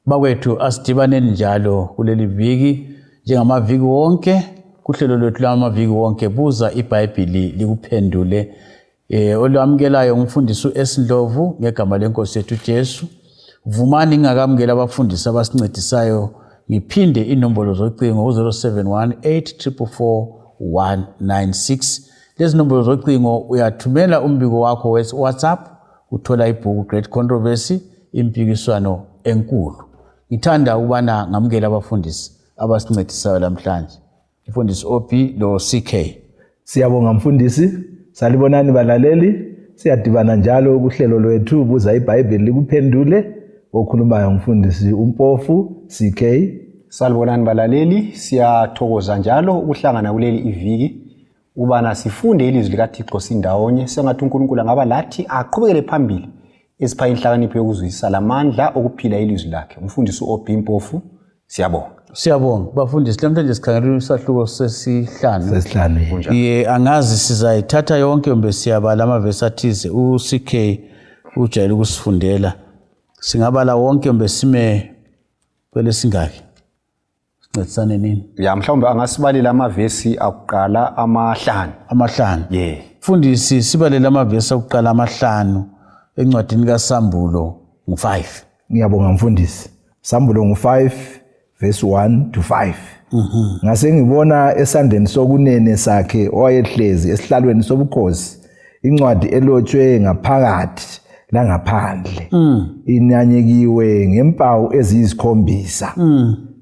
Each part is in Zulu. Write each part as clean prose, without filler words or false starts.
Bakwethu asidibaneni njalo kuleli viki njengamaviki wonke kuhlelo lwethu lamaviki wonke buza iBhayibheli likuphendule. Olwamukelayo ngumfundisi uEsindlovu ngegama lenkosi yethu Jesu. Vumani ngingakamukela abafundisi abasincedisayo ngiphinde inombolo zocingo u0718444196. Lezi nombolo zocingo uyathumela umbiko wakho WhatsApp, uthola ibhuku Great Controversy, impikiswano enkulu. Ngithanda ukubana ngamukela abafundisi abasincedisayo namhlanje. Mfundisi OP lo CK. Siyabonga mfundisi, salibonani balaleli. Siyadibana njalo kuhlelo lwethu buza iBhayibheli likuphendule. Okhulumayo umfundisi uMpofu CK. Salibonani balaleli, siyathokoza njalo ukuhlangana kuleli iviki ubana sifunde ilizwi likaThixo sindawonye. Sengathi uNkulunkulu angaba lathi aqhubekele phambili esipha inhlakanipho yokuzwisisa lamandla okuphila ilizwi lakhe. Umfundisi OP Mpofu, siyabonga. Siyabonga bafundisi, namhlanje sikhangela isahluko sesihlanu. Angazi sizayithatha yonke kumbe siyabala amavesi athize. uCK ujayele ukusifundela. Singabala wonke kumbe sime kwele singaki? Sincedisane nini? Ya mhlawumbe angasibalela amavesi akuqala amahlanu. Yeah. Mfundisi sibalela amavesi akuqala amahlanu encwadini kaSambulo ngo5. Ngiyabonga mfundisi. Sambulo ngo5 verse 1 to 5. Ngase ngibona esandeni sokunene sakhe owayehlezi esihlalweni sobukhosi incwadi elotshwe ngaphakathi langaphandle. Inanyekiwe ngempawu eziyisikhombisa.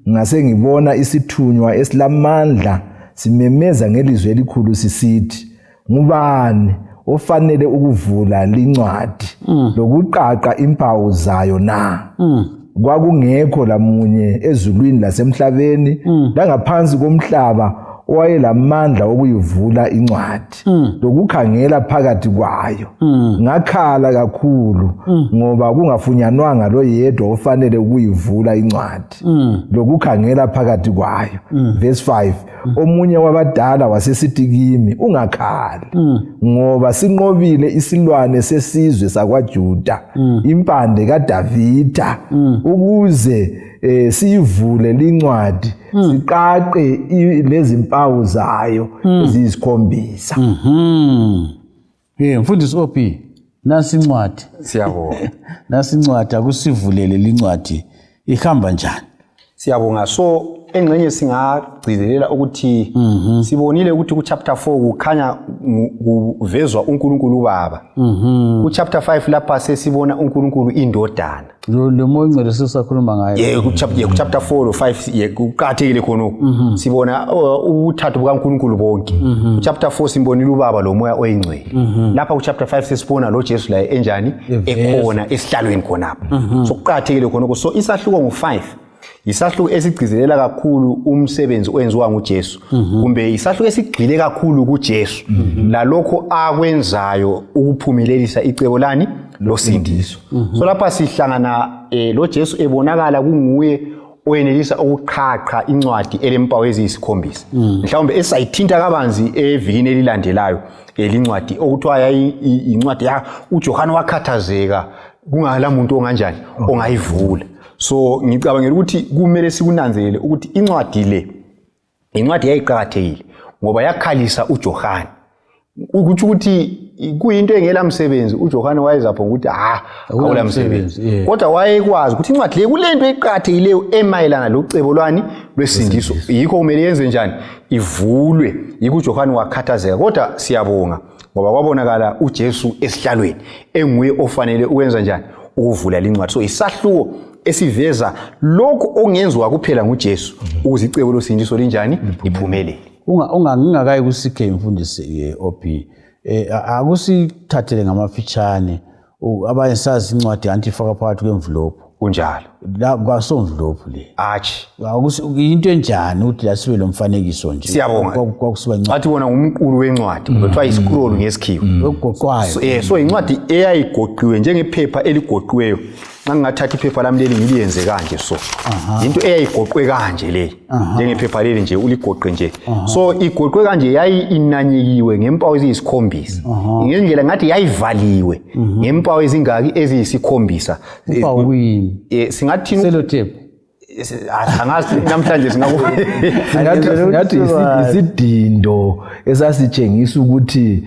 Ngase ngibona isithunywa esilamandla simemeza ngelizwi elikhulu sisithi, ngubani ofanele ukuvula lincwadi lokuqaqa impawu zayo na? Kwakungekho lamunye ezulwini lasemhlabeni langaphansi komhlaba owayelamandla okuyivula incwadi lokukhangela phakathi kwayo. Ngakhala kakhulu ngoba kungafunyanwanga lo yedwa ofanele ukuyivula incwadi lokukhangela phakathi kwayo. Verse 5, omunye wabadala wasesithi kimi, ungakhali ngoba sinqobile isilwane sesizwe sakwaJuda, impande kaDavida, ukuze siyivule lincwadi siqaqe lezi mpawu zayo eziyisikhombisa. Mfundisi OP, nasi incwadi. Siyabonga. Nasi incwadi akusivulele lincwadi ihamba njani? Siyabonga. So engxenye singagcizelela ukuthi sibonile ukuthi ku chapter 4 kukhanya kuvezwa uNkulunkulu uBaba. Ku chapter 5 lapha sesibona uNkulunkulu indodana. Lo moya ingcwele sisakhuluma ngayo. Ku chapter 4 lo 5 kuqhathekile khona sibona ubuthathu bukaNkulunkulu bonke. Ku chapter 4 simbonile uBaba lo moya oyingcwele. Lapha ku chapter 5 sesibona lo Jesu la enjani ekhona esihlalweni khonapha. So kuqhathekile khona. So isahluko ngo5 isahluko esigcizelela kakhulu umsebenzi owenziwa nguJesu, kumbe isahluko esigcwele kakhulu kuJesu lalokho akwenzayo ukuphumelelisa icebo lani losindiso. So lapha sihlangana lo Jesu ebonakala kunguye oyenelisa ukuqhaqha incwadi elempawu eziyisikhombisa. Mhlawumbe esayithinta kabanzi evikini elilandelayo lincwadi okuthiwa incwadi ya uJohane wakhathazeka kungala muntu onganjani ongayivula. So ngicabangela ukuthi kumele sikunanzelele ukuthi incwadi yayiqhakathekile ngoba yakhalisa uJohane. Ukuthi kuyinto engela msebenzi uJohane wayezapho ukuthi awula msebenzi. Kodwa wayekwazi ukuthi incwadi le kulento eqhakathekileyo emayelana locebo lwani lwesindiso. Yikho kumele yenze njani? Ivulwe. Yikho uJohane wakhathazeka. Kodwa siyabonga ngoba kwabonakala uJesu esihlalweni enguye ofanele ukwenza njani? Ukuvula lincwadi. So isahluko esiveza lokho ongenziwa kuphela nguJesu ukuze icebo losindiso linjani liphumelele. Ngingakayi ku CK mfundisi OP, akusithathele ngamafitshane abanye sazi incwadi antifaka phakathi kwenvelope kunjalo la kwasonvelope le into enjani ukuthi la sibe lo mfanekiso nje. Siyabonga kwakusiba incwadi athi bona umqulu wencwadi kuthiwa iscroll ngesikhiwo okugoqwayo. So incwadi eyayigoqiwe njengephepha eligoqiweyo ngingathatha iphepha lami leli ngiliyenze kanje so into eyayigoqwe kanje le njengephepha leli nje uligoqe nje so igoqwe kanje inanyekiwe ngempawu eziyisikhombisa ngendlela ngathi yayivaliwe ngempawu ezingaki eziyisikhombisa impawu kuyini singathi sellotape angazi namhlanje singathi isidindo esasitshengisa ukuthi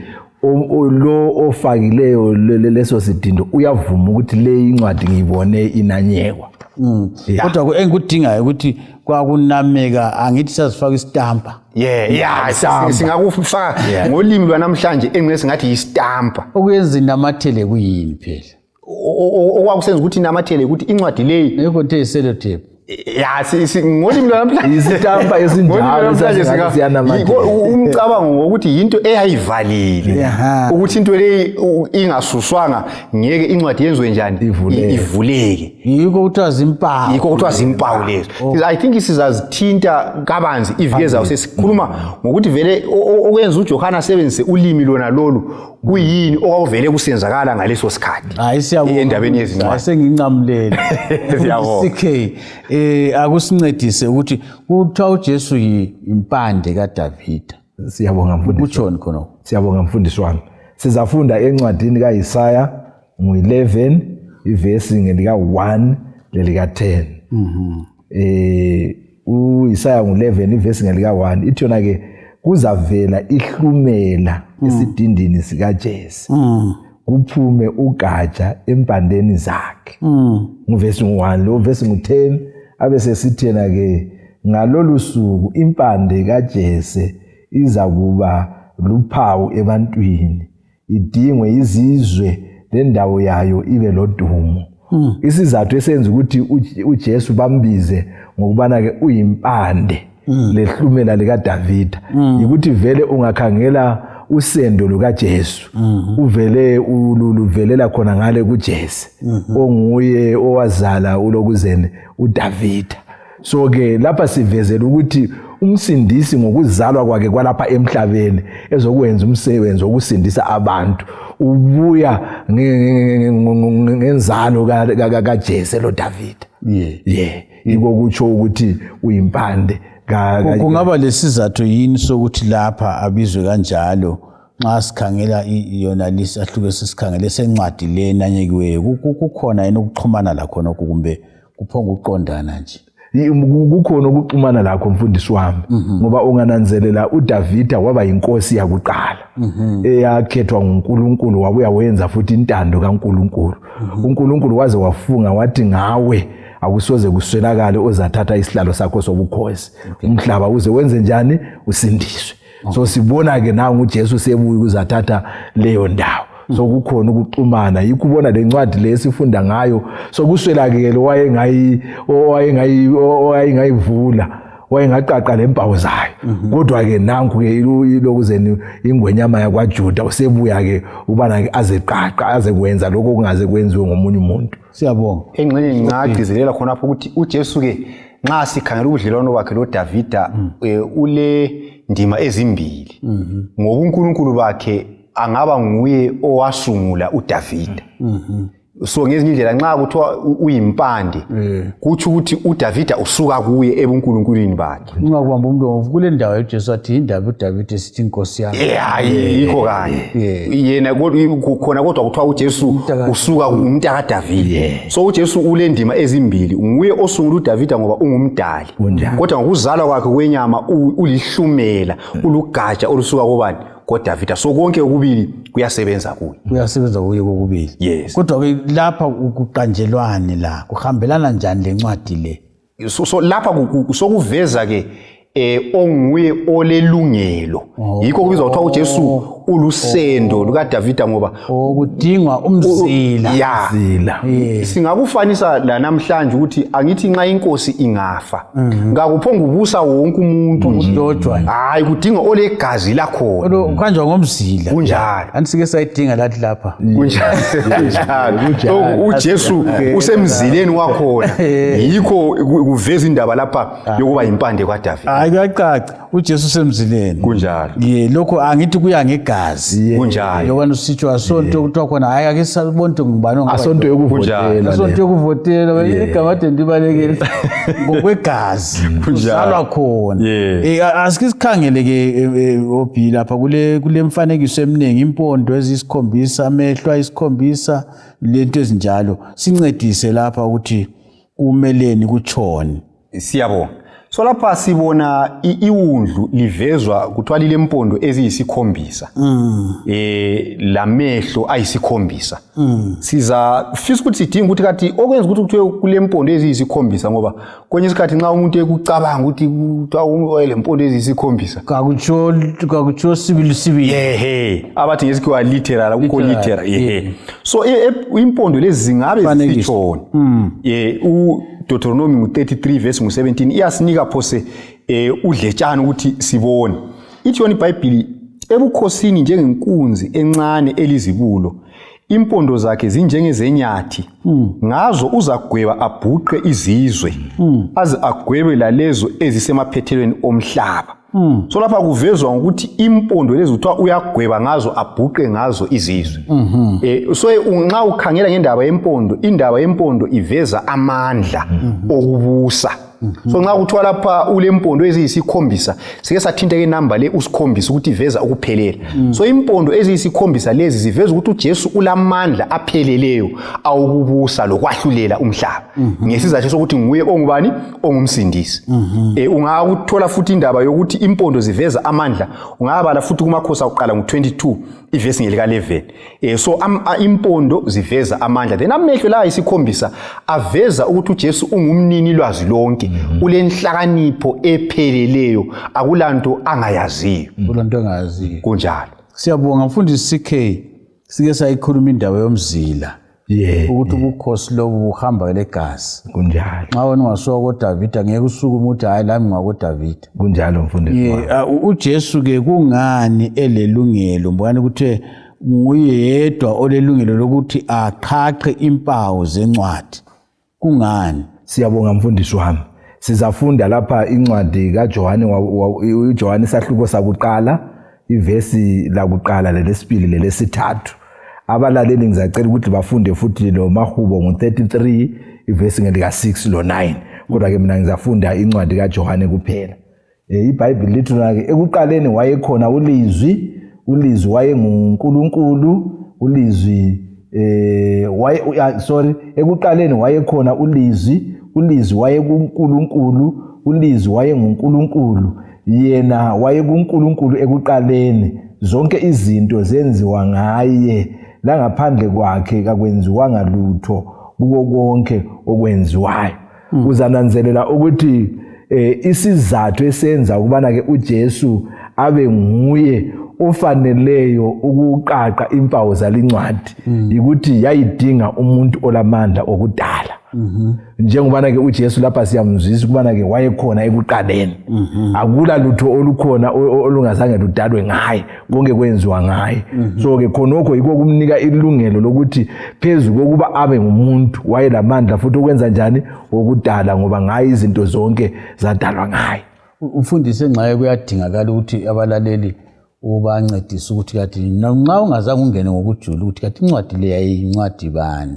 lo ofakileyo leso sidindo uyavuma ukuthi le incwadi ngiyibone inanyekwa kodwa engikudingayo ukuthi kwakunameka angithi sasifaka istampa singakufaka ngolimi lwanamhlanje engisingathi istampa okuyenza inamathele kuyini phela okwakusenza ukuthi inamathele ukuthi incwadi leyi nekho nje sellotape ngolimi lwanamhlanje isitampa esinjalo umcabango ngokuthi into eyayivalile ukuthi into le ingasuswanga ngeke incwadi yenziwe njani ivuleke yiko kuthiwa zimpawu lezo I think sizazithinta kabanzi ivike zawo sesikhuluma ngokuthi vele okwenza uJohana asebenzise ulimi lona lolu kuyini okwavele kusenzakala ngaleso sikhathi siyabona endabeni yezincwadi senginqamulele siyabona akusincedise ukuthi kuthiwa uJesu impande kaDavida. Siyabonga mfundisi. Kutshoni khona. Siyabonga mfundisi wami. Sizafunda encwadini kaIsaya ngo11 ivesi ngelika 1 lelika 10. uIsaya ngo11 ivesi ngelika 1 ithi yona ke kuzavela ihlumela esidindini sika Jese. Kuphume ugatsha empandeni zakhe. Nguvesi 1 lo vesi ngo10 abese sithena ke ngalolu suku impande kaJese iza kuba luphawu ebantwini idingwe izizwe lendawo yayo ibe lodumo. Isizathu esenza ukuthi uJesu bambize ngokubana ke uyimpande lehlumela lika Davida ukuthi vele ungakhangela usendo luka Jesu uvele uluvelela khona ngale kuJese onguye owazala ulokuzene uDavida. So ke lapha sivezela ukuthi umsindisi ngokuzalwa kwakhe kwalapha emhlabeni ezokwenza umsebenzi wokusindisa abantu ubuya ngenzalo kaJese lo Davida. Yiko kutsho ukuthi uyimpande kungaba lesizathu yini sokuthi lapha abizwe kanjalo nxa sikhangela yona lisahluke sisikhangele sencwadi le nanyekiweyo kukhona yini ukuxhumana lakho nokho kumbe kuphonga uqondana nje? Kukhona ukuxhumana lakho mfundisi wami ngoba ungananzelela uDavida waba inkosi yakuqala eyakhethwa nguNkulunkulu wabuya wenza futhi intando kaNkulunkulu. uNkulunkulu waze wafunga wathi ngawe akusoze kuswelakale ozathatha isihlalo sakho sobukhosi umhlaba uze wenze njani usindiswe. So sibona ke nangu uJesu sebuya ukuzathatha leyo ndawo. So kukhona ukuxhumana yikubona lencwadi lesifunda ngayo so kuswelakele wayengayivula wayengaqaqa lempawu zayo kodwa ke nanku ke ilokuzeni ingwenyama yakwaJuda usebuya ke ubana ke azeqaqa azekwenza lokho kungaze kwenziwe ngomunye umuntu. Siyabonga. Engxenye ngagcizelela khonapho ukuthi uJesu ke nxa sikhangela ubudlelwano bakhe lo Davida ule ndima ezimbili ngoba uNkulunkulu bakhe angaba nguye owasungula uDavida. So ngezinye indlela nxa kuthiwa uyimpande kuthi ukuthi uDavida usuka kuye ebuNkulunkulwini bakhe. Ungakubamba umuntu kule ndawo uJesu athi indaba uDavida esithi inkosi yami. Yikho kanye. Yena khona kodwa kuthiwa uJesu usuka umntaka kaDavida. So uJesu ule ndima ezimbili nguye osungula uDavida ngoba ungumdali. Kodwa ngokuzalwa kwakhe kwenyama ulihlumela ulugatsha olusuka kobani koDavida. So konke ukubili kuyasebenza kuye kokubili. Yes. Kodwa ke lapha ukuqanjelwane la kuhambelana njani lencwadi le? So lapha sokuveza ke onguye olelungelo. Yikho kubizwa kuthiwa uJesu ulusendo luka Davida ngoba kudingwa umzila. Singakufanisa la namhlanje ukuthi angithi nxa inkosi ingafa ngakuphonga ubusa wonke umuntu udodwa. Hayi kudinga olegazi lakhona. Kanjwa ngomzila. Kunjalo. Ansike sayidinga lathi lapha. Kunjalo. uJesu usemzileni wakhona. Yikho kuveza indaba lapha yokuba impande kwaDavida. Hayi kuyacaca uJesu usemzileni. Kunjalo. Lokho angithi kuya ngegazi kwegazi kunjalo yokwana usitsho asonto kuthiwa khona hayi ake sabonto ngubani asonto yokuvotela asonto yokuvotela igama ade ndibalekile ngokwegazi kuzalwa khona asike sikhangele ke obi lapha kule mfanekiso eminingi impondo ezisikhombisa amehlo ayisikhombisa lento ezinjalo sincedise lapha ukuthi kumeleni kutshone. Siyabonga. So lapha sibona iwundlu livezwa kuthiwa lilempondo eziyisikhombisa. Lamehlo ayisikhombisa. Siza fisa ukuthi sidinga ukuthi kathi okwenza ukuthi kuthiwe kulempondo eziyisikhombisa ngoba kwenye isikhathi nxa umuntu ekucabanga ukuthi kuthiwa lempondo eziyisikhombisa kakutsho sibili abathi ngesikhiwa literal kukho literal so impondo lezi zingabe zisitshona Deuteronomy 33 verse 17 iyasinika phose udletshana ukuthi sibone. Ithi yona iBhayibheli ebukhosini njengenkunzi encane elizibulo impondo zakhe zinjengezenyathi ngazo uzagweba abhuqe izizwe aze agwebe lalezo ezisemaphethelweni omhlaba. So lapha kuvezwa ukuthi impondo lezi kuthiwa uyagweba ngazo abhuqe ngazo izizwe. So nxa ukhangela ngendaba yempondo indaba yempondo iveza amandla okubusa. So nxa kuthiwa lapha ulempondo eziyisikhombisa sike sathinteke inamba le usikhombisa ukuthi iveza ukuphelela. So impondo eziyisikhombisa lezi ziveza ukuthi uJesu ulamandla apheleleyo awukubusa lokwahlulela umhlaba. Ngesizathu sokuthi nguye ongubani ongumsindisi. Ungakuthola futhi indaba yokuthi impondo ziveza amandla ungabala futhi kumakhosi akuqala ngo22 ivesi ngelika 11. So impondo ziveza amandla then amehlo la isikhombisa aveza ukuthi uJesu ungumnini lwazi lonke. Ulenhlakanipho epheleleyo akulanto angayaziyo. Kulanto angayaziyo. Kunjalo. Siyabonga mfundisi CK sike sayikhuluma indaba yomzila. Ukuthi ubukhosi lobu buhamba legazi. Kunjalo. Nxa wena ungasuka koDavid angeke usuke umuthi hayi lami ngakoDavid. Kunjalo mfundisi. uJesu ke kungani elelungelo mbona ukuthi nguye yedwa olelungelo lokuthi aqhaqhe impawu zencwadi. Kungani? Siyabonga mfundisi wami. Sizafunda lapha incwadi kaJohane uJohane isahluko sakuqala ivesi lakuqala lelesibili lelesithathu. Abalaleli ngizacela ukuthi bafunde futhi lo Mahubo ngo33 ivesi ngelika 6 lo 9 kodwa ke mina ngizafunda incwadi kaJohane kuphela. iBhayibheli lithi ke ekuqaleni wayekhona ulizwi wayenguNkulunkulu ekuqaleni wayekhona ulizwi wayenguNkulunkulu wayenguNkulunkulu yena wayenguNkulunkulu ekuqaleni zonke izinto zenziwa ngaye la ngaphandle kwakhe kakwenziwanga lutho kuko konke okwenziwayo. Uzananzelela ukuthi isizathu esenza ukubana ke uJesu abe nguye ofaneleyo ukuqaqa impawu zalincwadi ukuthi yayidinga umuntu olamandla okudala. Njengobana ke uJesu lapha siyamzwisa ukubana ke wayekhona ekuqaleni. Akula lutho olukhona olungazange ludalwe ngaye konke kwenziwa ngaye. So ke khonokho yiko kumnika ilungelo lokuthi phezulu kokuba abe ngumuntu wayelamandla futhi ukwenza njani okudala ngoba ngaye izinto zonke zadalwa ngaye. Ufundise nxa kuyadingakala ukuthi abalaleli ubancedise ukuthi kathi nxa ungazange ungene ngokujula ukuthi kathi incwadi le yayincwadi bani.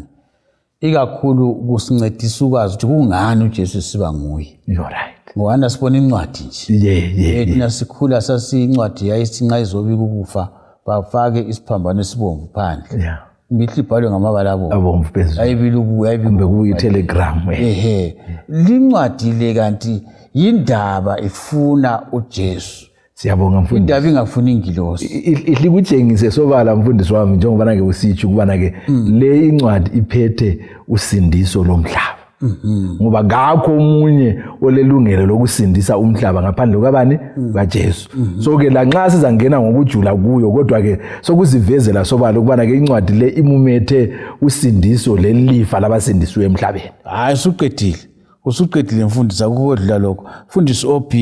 Ikakhulu kusincedisa ukwazi ukuthi kungani uJesu siba nguye. You're right. Ngoba sibona incwadi nje. Thina sikhula sasincwadi yayisinqa izobika ukufa bafake isiphambano esibomvu phandle. Imihli ibhalwe ngamabala abomvu phezulu. Ayibike kuyi telegram. Lincwadi le kanti yindaba ifuna uJesu. Siyabonga mfundisi. Indaba ingafuni ingilosi. Ihlikutshengise sobala mfundisi wami njengoba ke usitsho ukubana ke le incwadi iphethe usindiso lomhlaba. Ngoba ngakho umunye olelungelo lokusindisa umhlaba ngaphandle kwabani kaJesu. So ke la nxa sizangena ngokujula kuyo kodwa ke sokuzivezela sobala ukubana ke incwadi le imumethe usindiso lelifa labasindisiwe emhlabeni. Hayi suqedile. Usuqedile mfundisi akukodlula lokho. Mfundisi OP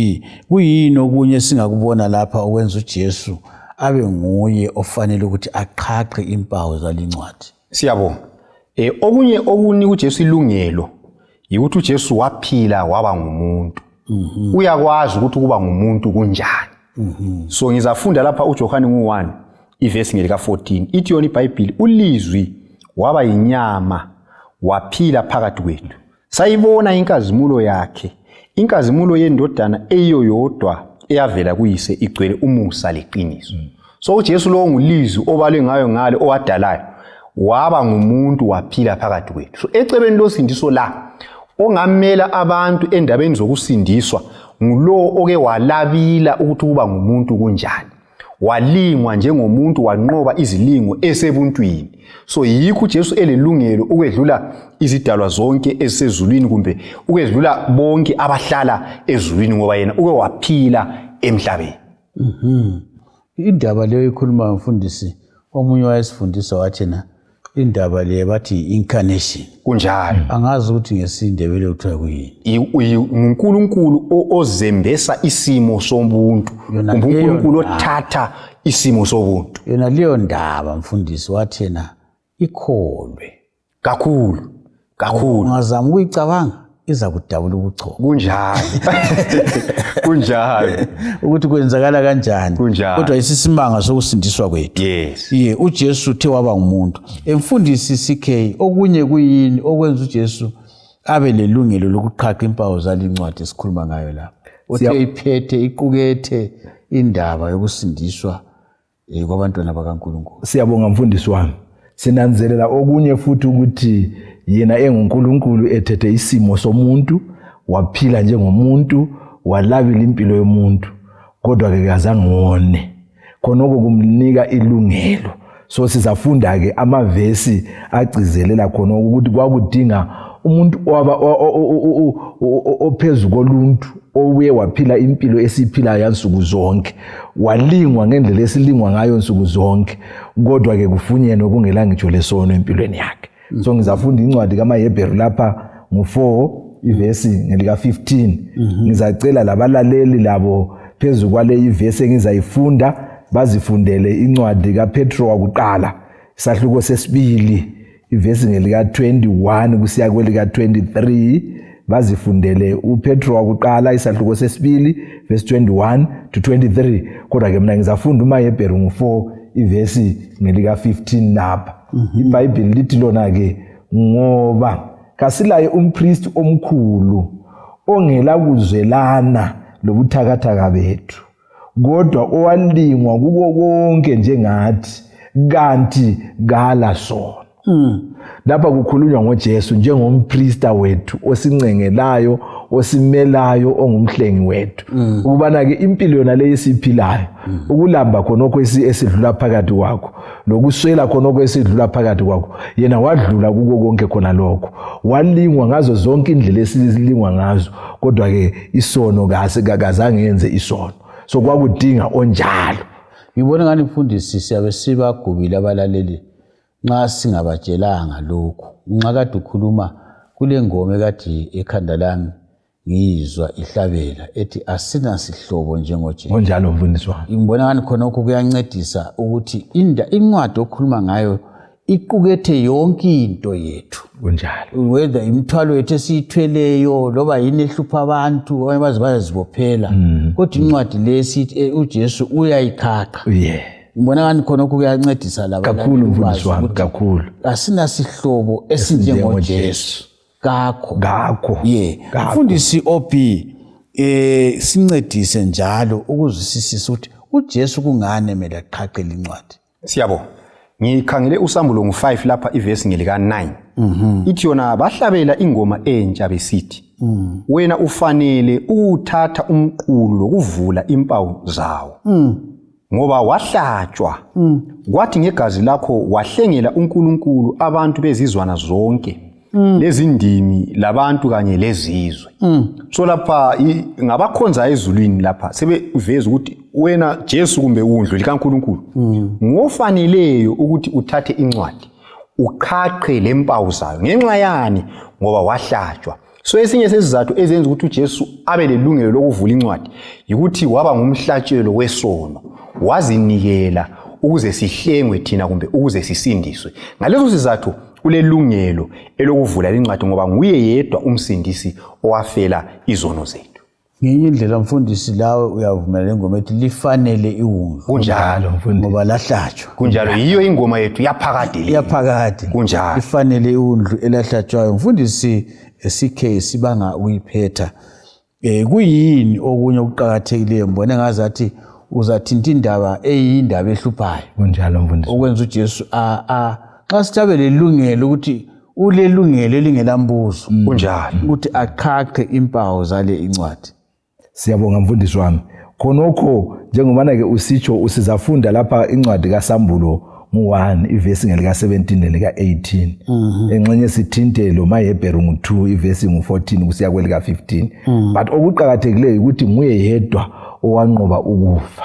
kuyini okunye singakubona lapha okwenza uJesu abe nguye ofanele ukuthi aqhaqhe impawu zalincwadi. Siyabonga. Okunye okunika uJesu ilungelo yikuthi uJesu waphila waba ngumuntu. Uyakwazi ukuthi kuba ngumuntu kunjani. So ngizafunda lapha uJohane ngo1 ivesi ngelika 14 ithi yona iBhayibheli ulizwi waba yinyama waphila phakathi kwethu sayibona inkazimulo yakhe inkazimulo yendodana eyiyo yodwa eyavela kuyise igcwele umusa leqiniso so uJesu lo ngulizwi obalwe ngayo ngale owadalayo waba ngumuntu waphila phakathi kwethu so ecebeni losindiso la ongamela abantu endabeni zokusindiswa ngulo oke walabila ukuthi kuba ngumuntu kunjani walingwa njengomuntu wanqoba izilingo esebuntwini so yikho uJesu elelungelo ukwedlula izidalwa zonke esezulwini kumbe ukwedlula bonke abahlala ezulwini ngoba yena uke waphila emhlabeni. Indaba leyo ikhuluma umfundisi omunye wayesifundisa wathena indaba le bathi incarnation kunjalo angazi ukuthi ngesindebele kuthiwa kuyini uNkulunkulu ozembesa isimo somuntu uNkulunkulu othatha isimo sobuntu yona leyo ndaba mfundisi wathena ikholwe kakhulu ungazama ukuyicabanga iza kudabula ubuchopho kunjalo ukuthi kwenzakala kanjani kodwa isisimanga sokusindiswa kwethu uJesu uthe waba ngumuntu emfundisi CK okunye kuyini okwenza uJesu abe lelungelo lokuqhaqha impawu zalincwadi esikhuluma ngayo lapha uthe iphethe iqukethe indaba yokusindiswa kwabantwana bakaNkulunkulu. Siyabonga mfundisi wami sinanzelela okunye futhi ukuthi yena enguNkulunkulu ethethe isimo somuntu waphila njengomuntu walabila impilo yomuntu kodwa ke kazangone khonoko kumnika ilungelo so sizafunda ke amavesi agcizelela khona ukuthi kwakudinga umuntu ophezulu koluntu obuye waphila impilo esiphila yansuku zonke walingwa ngendlela esilingwa ngayo nsuku zonke kodwa ke kufunyenwe kungela ngitsho lesono empilweni yakhe. So ngizafunda incwadi kaMahebheru lapha ngo4 ivesi ngelika 15 ngizacela labalaleli labo phezulu kwale ivesi engizayifunda bazifundele incwadi kaPetro wakuqala isahluko sesibili ivesi ngelika 21 kusiya kwelika 23 bazifundele uPetro wakuqala isahluko sesibili verse 21 to 23 kodwa ke mina ngizafunda uMahebheru ngo4 ivesi ngelika 15 lapha. iBhayibheli lithi lona ke ngoba kasilaye umpriest omkhulu ongela kuzwelana lobuthakathaka bethu kodwa owalingwa kuko konke njengathi kanti gala sona. Lapha kukhulunywa ngoJesu njengompriest wethu osincengelayo osimelayo ongumhlengi wethu ukubana ke impilo yona le esiphilayo ukulamba khonokho esidlula phakathi kwakho lokuswela khonokho esidlula phakathi kwakho yena wadlula kuko konke khona lokho walingwa ngazo zonke indlela esilingwa ngazo kodwa ke isono kazange yenze isono so kwakudinga onjalo. Ngibona ngani mfundisi siyabe sibagubile abalaleli nxa singabatshelanga lokho nxa kade ukhuluma kule ngoma ekade ekhanda lami ngizwa ihlabela ethi asina sihlobo njengoJesu onjalo mfundisi wami. Ngibona ngani khonokho kuyancedisa ukuthi incwadi okhuluma ngayo iqukethe yonke into yethu kunjalo whether imithwalo yethu esiyithweleyo loba yini ehlupha abantu abaze bayazibophela kodwa incwadi lesi uJesu uyayikhaqha. Ngibona ngani khonokho kuyancedisa laba kakhulu mfundisi wami kakhulu asina sihlobo esinjengoJesu gakho mfundisi OP sincedise njalo ukuzwisisa ukuthi uJesu kungane emele aqhaqele incwadi. Siyabo ngikhangele uSambulo ngo5 lapha ivesi ngelika 9 ithi yona bahlabela ingoma entsha besithi wena ufanele uthatha umqulu lokuvula impawu zawo ngoba wahlatshwa kwathi ngegazi lakho wahlengela uNkulunkulu abantu bezizwana zonke lezindimi labantu kanye lezizwe. So lapha ngabakhonza ezulwini lapha sebeveza ukuthi wena Jesu kumbe undlu likaNkulunkulu ngofaneleyo ukuthi uthathe incwadi uqhaqhe lempawu zayo ngenxa yani ngoba wahlatshwa. So esinye sesizathu ezenza ukuthi uJesu abe lelungelo lokuvula incwadi ukuthi waba ngumhlatshelo wesono wazinikela ukuze sihlengwe thina kumbe ukuze sisindiswe. Ngaleso sizathu kulelungelo elokuvula incwadi ngoba nguye yedwa umsindisi owafela izono zethu. ngenye indlela mfundisi lawe uyavumelana ingoma ethi lifanele iwundlu kunjalo mfundisi ngoba lahlatshwa kunjalo yiyo ingoma yethu yaphakade yaphakade kunjalo lifanele iwundlu elahlatshwayo mfundisi CK sibanga ukuyiphetha kuyini okunye okuqhakathekileyo mbone ngazathi uzathinta indaba eyindaba ehluphayo kunjalo mfundisi okwenza uJesu xa sithabe lelungelo ukuthi ulelungelo elingelambuzo kunjalo ukuthi aqhaqhe impawu zale incwadi. Siyabonga mfundisi wami khonokho njengobana ke usitsho usizafunda lapha incwadi kaSambulo mu-1 ivesi ngelika 17 nelika 18 engxenye sithinte lo maHebheru ngu2 ivesi ngu14 kusiya kwelika 15 but okuqhakathekileyo ukuthi nguye yedwa owanqoba ukufa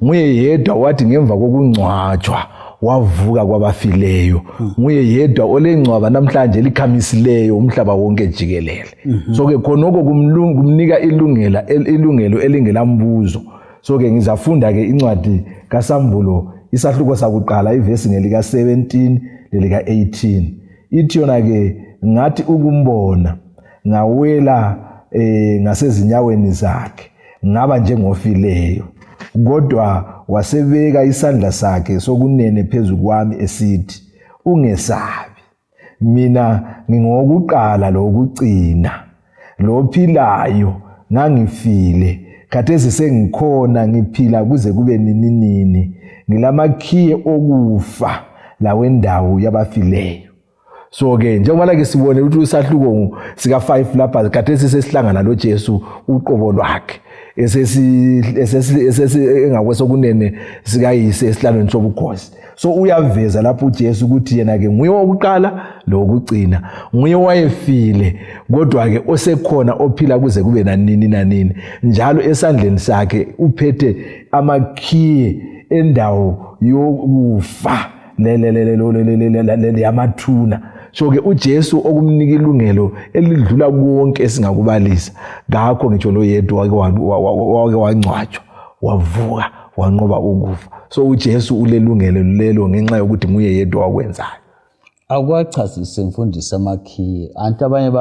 nguye yedwa wathi ngemva kokungcwatshwa wavuka kwabafileyo nguye yedwa olengcwaba namhlanje likhamisileyo umhlaba wonke jikelele so ke khonoko kumnika ilungelo elingelambuzo so ke ngizafunda ke incwadi kaSambulo isahluko sakuqala ivesi ngelika 17 lelika 18 ithi yona ke ngathi ukumbona ngawela ngasezinyaweni zakhe ngaba njengofileyo kodwa wasebeka isandla sakhe sokunene phezulu kwami esithi ungesabi mina ngingokuqala lokugcina lophilayo ngangifile khathesi sengikhona ngiphila kuze kube nini ngilamakhiye okufa lawendawo yabafileyo so ke njengoba ke sibone ukuthi usahluko sika 5 lapha khathesi sesihlangana lo Jesu uqobo lwakhe engakwesokunene sikayise esihlalweni sobukhosi so uyaveza lapho uJesu ukuthi yena ke nguye wokuqala lokugcina nguye wayefile kodwa ke osekhona ophila kuze kube nanini njalo esandleni sakhe uphethe amakhiye endawo yokufa le yamathuna so ke uJesu okumnika ilungelo elidlula konke esingakubalisa ngakho ngitsho lo yedwa wake wangcwatshwa wavuka wanqoba ukufa so uJesu ulelungelo lelo ngenxa yokuthi nguye yedwa wakwenzayo. Akwachazise mfundisi amakhiye anti abanye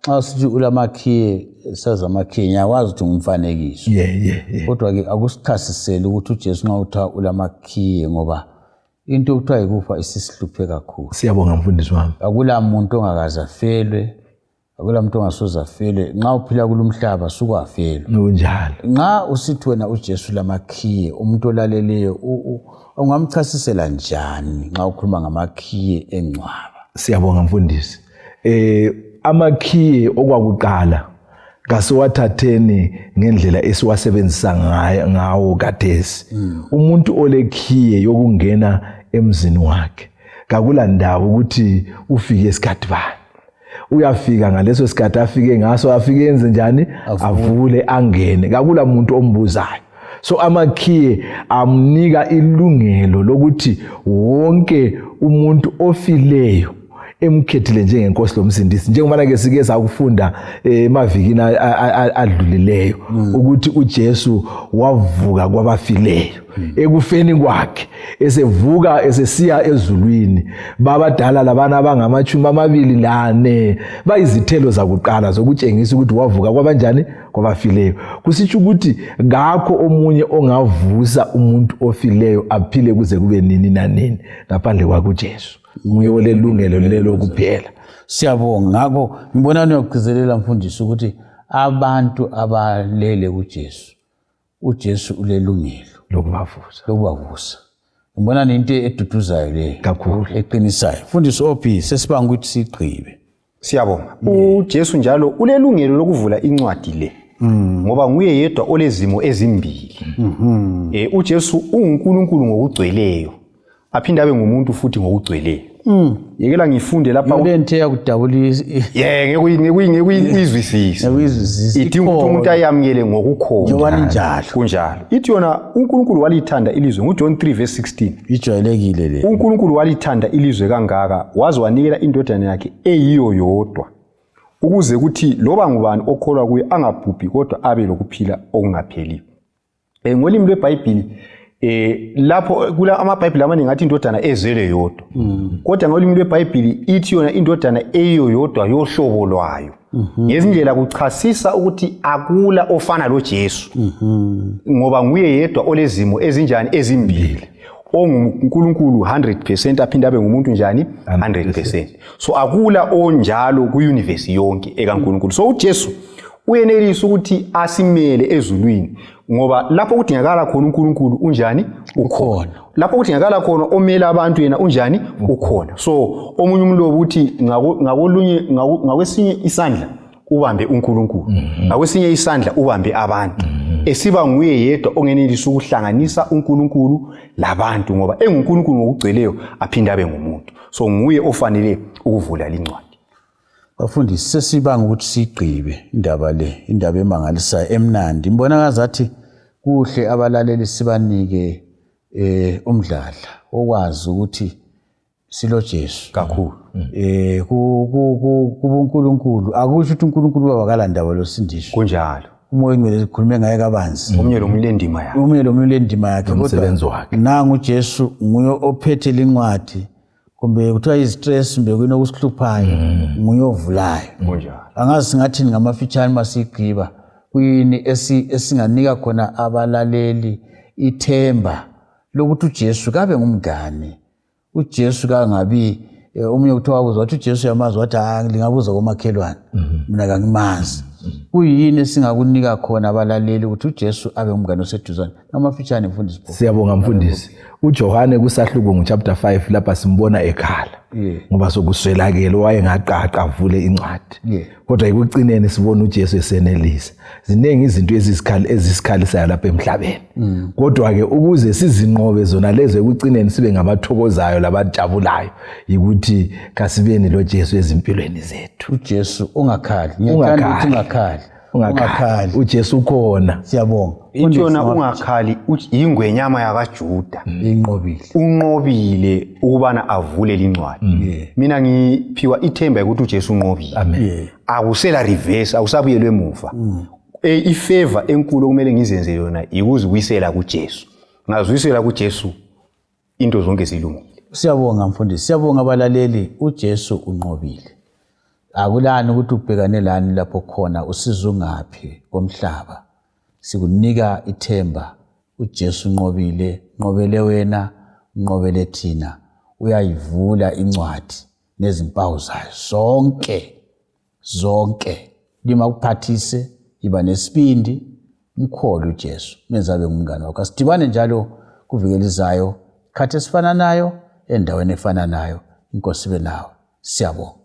xa sithi ulamakhiye saza amakhiye ngiyakwazi ukuthi ngumfanekiso kodwa ke akusichasisele ukuthi uJesu nxa utha ulamakhiye ngoba into okuthiwa ikufa isisihluphe kakhulu. Siyabonga mfundisi wami. Akula muntu ongakaze afelwe, akula muntu ongasoze afelwe, nxa uphila kulomhlaba sukwafelwe. Kunjalo. Nxa usithi wena uJesu lamakhiye umuntu olaleleyo ungamchasisela njani nxa ukhuluma ngamakhiye engcwaba? Siyabonga mfundisi. Amakhiye okwakuqala kasiwathatheni ngendlela esiwasebenzisa ngawo kathesi. Umuntu olekhiye yokungena emzini wakhe kakula ndawo ukuthi ufike esikhathi bani. Uyafika ngaleso sikhathi afike ngaso afike enze njani avule angene kakula muntu ombuzayo. So amakhiye amnika ilungelo lokuthi wonke umuntu ofileyo emkhethile njengenkosi lomsindisi njengoba ke sike sakufunda emavikini adlulileyo ukuthi uJesu wavuka kwabafileyo ekufeni kwakhe esevuka esesiya ezulwini babadala labana abangama24 bayizithelo zakuqala zokutshengisa ukuthi wavuka kwabanjani kwabafileyo kusitsho ukuthi ngakho omunye ongavusa umuntu ofileyo aphile kuze kube nini nanini ngaphandle kwakhe uJesu nguye olelungelo lelo kuphela. Siyabonga ngakho ngibona niyogcizelela mfundisi ukuthi abantu abalele kuJesu uJesu ulelungelo lokubavusa. Ngibona into eduduzayo le kakhulu eqinisayo. Mfundisi OP sesibanga ukuthi sigqibe. Siyabonga. uJesu njalo ulelungelo lokuvula incwadi le. Ngoba nguye yedwa olezimo ezimbili. uJesu unguNkulunkulu ngokugcweleyo. Aphinde abe ngumuntu futhi ngokugcweleyo. Yekela ngifunde lapha lento yakudabulisa. Ngekuyizwisisa. Ithi umuntu ayamukele ngokukhona. Njengoba njalo. Kunjalo. Ithi yona uNkulunkulu walithanda ilizwe nguJohn 3:16. Ijwayelekile le. uNkulunkulu walithanda ilizwe kangaka waze wanikela indodana yakhe eyiyo yodwa. Ukuze kuthi loba ngubani okholwa kuye angabhubhi kodwa abe lokuphila okungapheliyo. Ngolimi lweBhayibheli lapho kula amabhayibheli amaningi athi indodana ezele yodwa kodwa ngolimi lweBhayibheli ithi yona indodana eyiyo yodwa yohlobo lwayo ngezindlela kuchasisa ukuthi akula ofana loJesu ngoba nguye yedwa olezimo ezinjani ezimbili onguNkulunkulu 100% aphinde abe ngumuntu njani 100%. So akula onjalo kuuniverse yonke ekaNkulunkulu. So uJesu uyenelisa ukuthi asimele ezulwini ngoba lapho kudingakala khona uNkulunkulu unjani ukhona. Lapho kudingakala khona omela abantu yena unjani ukhona. So omunye umlobo uthi ngakwesinye isandla ubambe uNkulunkulu ngakwesinye isandla ubambe abantu esiba nguye yedwa ongenelisa ukuhlanganisa uNkulunkulu labantu ngoba enguNkulunkulu ngokugcweleyo aphinde abe ngumuntu. So nguye ofanele ukuvula lincwadi. Bafundisi sesibanga ukuthi sigqibe indaba emangalisayo emnandi. Ngibona ngazathi kuhle abalaleli sibanike umdladla okwazi ukuthi silo Jesu kakhulu. kuNkulunkulu akusho ukuthi uNkulunkulu wabakala ndaba losindisho. Kunjalo. Umoya ngcwele sikhulume ngaye kabanzi. Omunye lo muntu lendima yakhe. Omunye lo muntu lendima yakhe umsebenzi wakhe. Nangu uJesu nguye ophethe lincwadi. Kumbe kuthiwa istress mbe kunokusihluphayo nguye ovulayo. Kunjalo. Angazi singathi ngamafitshane masigqiba kuyini esinganika khona abalaleli ithemba lokuthi uJesu kabe ngumngane. uJesu kangabi omunye kuthiwa uzwa wathi uJesu yamazi wathi lingabuza komakhelwane mina kangimazi. Kuyini singakunika khona abalaleli ukuthi uJesu abe ngumngane oseduzane? Ngamafitshane mfundisi. Siyabonga mfundisi. uJohane kuSahluko chapter 5 lapha simbona ekhala ngoba sokuswelakele wayengaqaqa avule incwadi. Kodwa ekucineni sibona uJesu esenelisa. Zinengi izinto ezisikhalisayo lapha emhlabeni. Kodwa ke ukuze sizinqobe zona lezo ekucineni sibe ngabathokozayo labajabulayo ukuthi kasibeni lo Jesu ezimpilweni zethu. uJesu ungakhali. Ngiyathanda ukuthi ungakhali. uJesu ukhona. Siyabonga. Intshona ungakhali ingwenyama yakaJuda. Inqobile. Unqobile ukubana avule lincwadi. Mina ngiphiwa ithemba ukuthi uJesu unqobile. Amen. Akusela reverse, akusabuyelwe emuva. Ifavor enkulu okumele ngizenze yona ikuzibuyisela kuJesu. Ngazuyisela kuJesu into zonke zilungile. Siyabonga mfundisi. Siyabonga abalaleli. uJesu unqobile. Akulani ukuthi ubhekane lani lapho khona usizo ngaphi komhlaba. Sikunika ithemba uJesu unqobile, nqobele wena, nqobele thina. Uyayivula incwadi nezimpawu zayo zonke. Lima kuphathise, iba nesibindi, mkholo uJesu, menza abe ngumngane wakho. Sidibane njalo kuvikela izayo, khathi esifana nayo, endaweni efana nayo. Inkosi ibe nawe. Siyabonga.